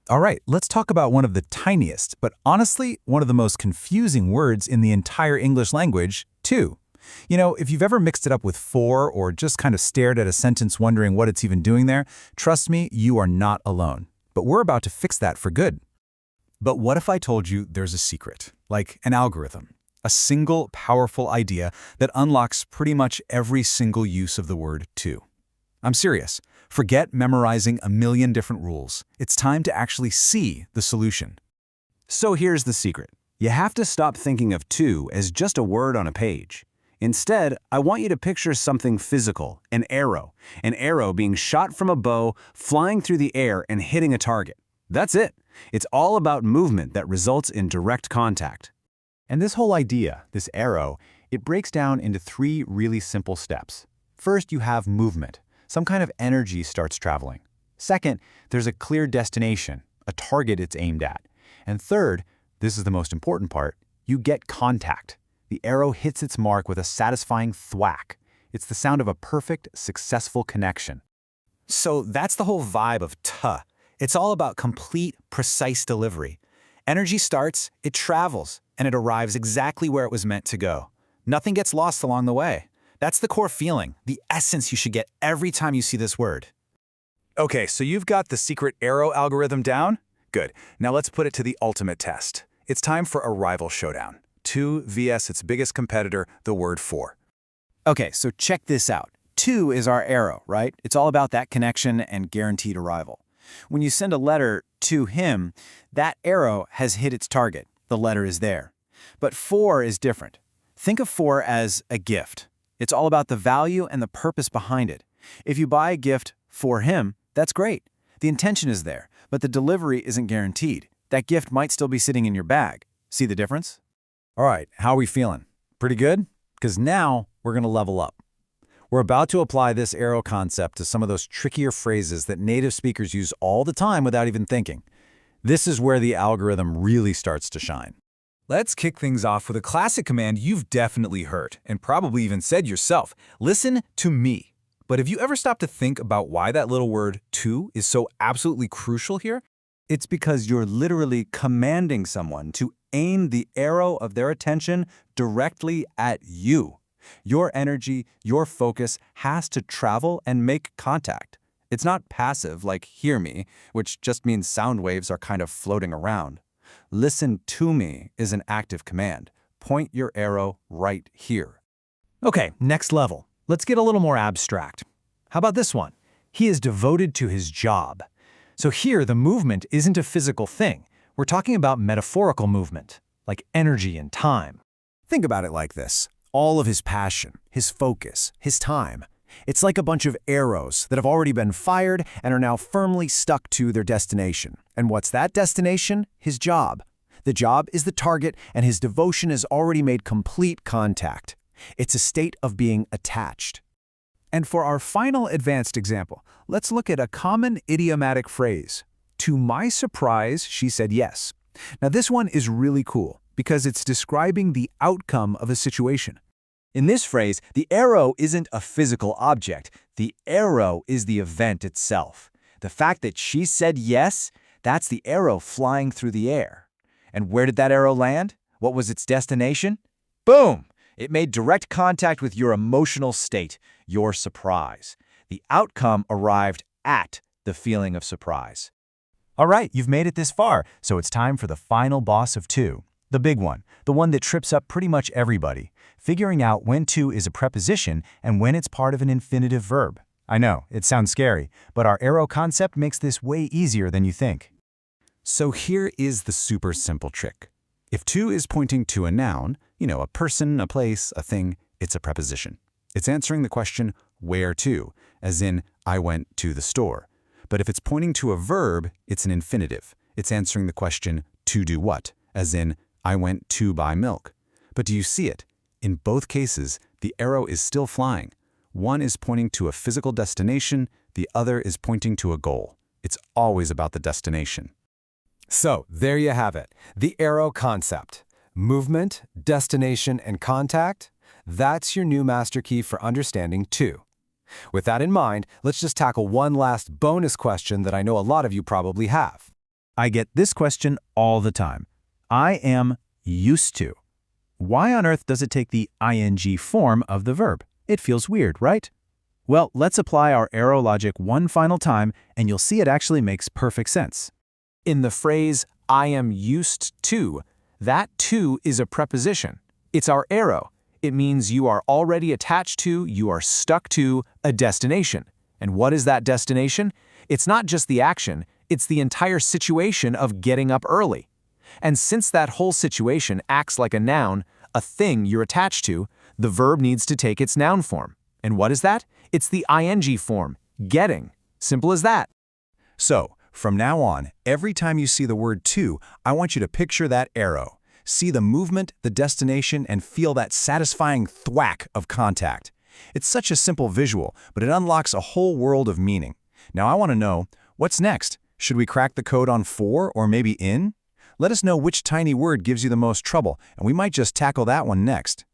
All right, let's talk about one of the tiniest, but honestly, one of the most confusing words in the entire English language, to. You know, if you've ever mixed it up with for or just kind of stared at a sentence wondering what it's even doing there, trust me, you are not alone. But we're about to fix that for good. But what if I told you there's a secret, like an algorithm, a single powerful idea that unlocks pretty much every single use of the word to? I'm serious. Forget memorizing a million different rules. It's time to actually see the solution. So here's the secret. You have to stop thinking of to as just a word on a page. Instead, I want you to picture something physical, an arrow being shot from a bow, flying through the air and hitting a target. That's it. It's all about movement that results in direct contact. And this whole idea, this arrow, it breaks down into 3 really simple steps. First, you have movement. Some kind of energy starts traveling. Second, there's a clear destination, a target it's aimed at. And third, this is the most important part, you get contact. The arrow hits its mark with a satisfying thwack. It's the sound of a perfect, successful connection. So that's the whole vibe of tuh. It's all about complete, precise delivery. Energy starts, it travels, and it arrives exactly where it was meant to go. Nothing gets lost along the way. That's the core feeling, the essence you should get every time you see this word. Okay, so you've got the secret arrow algorithm down? Good. Now let's put it to the ultimate test. It's time for a rival showdown. To vs its biggest competitor, the word for. Okay, so check this out. To is our arrow, right? It's all about that connection and guaranteed arrival. When you send a letter to him, that arrow has hit its target. The letter is there. But for is different. Think of for as a gift. It's all about the value and the purpose behind it. If you buy a gift for him, that's great. The intention is there, but the delivery isn't guaranteed. That gift might still be sitting in your bag. See the difference? All right, how are we feeling? Pretty good? Because now we're going to level up. We're about to apply this arrow concept to some of those trickier phrases that native speakers use all the time without even thinking. This is where the algorithm really starts to shine. Let's kick things off with a classic command you've definitely heard, and probably even said yourself. Listen to me. But have you ever stopped to think about why that little word to is so absolutely crucial here? It's because you're literally commanding someone to aim the arrow of their attention directly at you. Your energy, your focus has to travel and make contact. It's not passive like hear me, which just means sound waves are kind of floating around. Listen to me is an active command. Point your arrow right here. Okay, next level. Let's get a little more abstract. How about this one? He is devoted to his job. So here, the movement isn't a physical thing. We're talking about metaphorical movement, like energy and time. Think about it like this. All of his passion, his focus, his time. It's like a bunch of arrows that have already been fired and are now firmly stuck to their destination. And what's that destination? His job. The job is the target, and his devotion has already made complete contact. It's a state of being attached. And for our final advanced example, let's look at a common idiomatic phrase. To my surprise, she said yes. Now this one is really cool because it's describing the outcome of a situation. In this phrase, the arrow isn't a physical object. The arrow is the event itself. The fact that she said yes, that's the arrow flying through the air. And where did that arrow land? What was its destination? Boom! It made direct contact with your emotional state, your surprise. The outcome arrived at the feeling of surprise. All right, you've made it this far, so it's time for the final boss of to. The big one, the one that trips up pretty much everybody. Figuring out when to is a preposition and when it's part of an infinitive verb. I know, it sounds scary, but our arrow concept makes this way easier than you think. So here is the super simple trick. If to is pointing to a noun, a person, a place, a thing, it's a preposition. It's answering the question, where to, as in, I went to the store. But if it's pointing to a verb, it's an infinitive. It's answering the question, to do what, as in, I went to buy milk. But do you see it? In both cases, the arrow is still flying. One is pointing to a physical destination, the other is pointing to a goal. It's always about the destination. So, there you have it, the arrow concept. Movement, destination, and contact, that's your new master key for understanding to. With that in mind, let's just tackle one last bonus question that I know a lot of you probably have. I get this question all the time. I am used to. Why on earth does it take the ing form of the verb? It feels weird, right? Well, let's apply our arrow logic one final time, and you'll see it actually makes perfect sense. In the phrase, I am used to, that to is a preposition. It's our arrow. It means you are already attached to, you are stuck to, a destination. And what is that destination? It's not just the action, it's the entire situation of getting up early. And since that whole situation acts like a noun, a thing you're attached to, the verb needs to take its noun form. And what is that? It's the ing form, getting. Simple as that. So, from now on, every time you see the word to, I want you to picture that arrow. See the movement, the destination, and feel that satisfying thwack of contact. It's such a simple visual, but it unlocks a whole world of meaning. Now I want to know, what's next? Should we crack the code on for or maybe in? Let us know which tiny word gives you the most trouble, and we might just tackle that one next.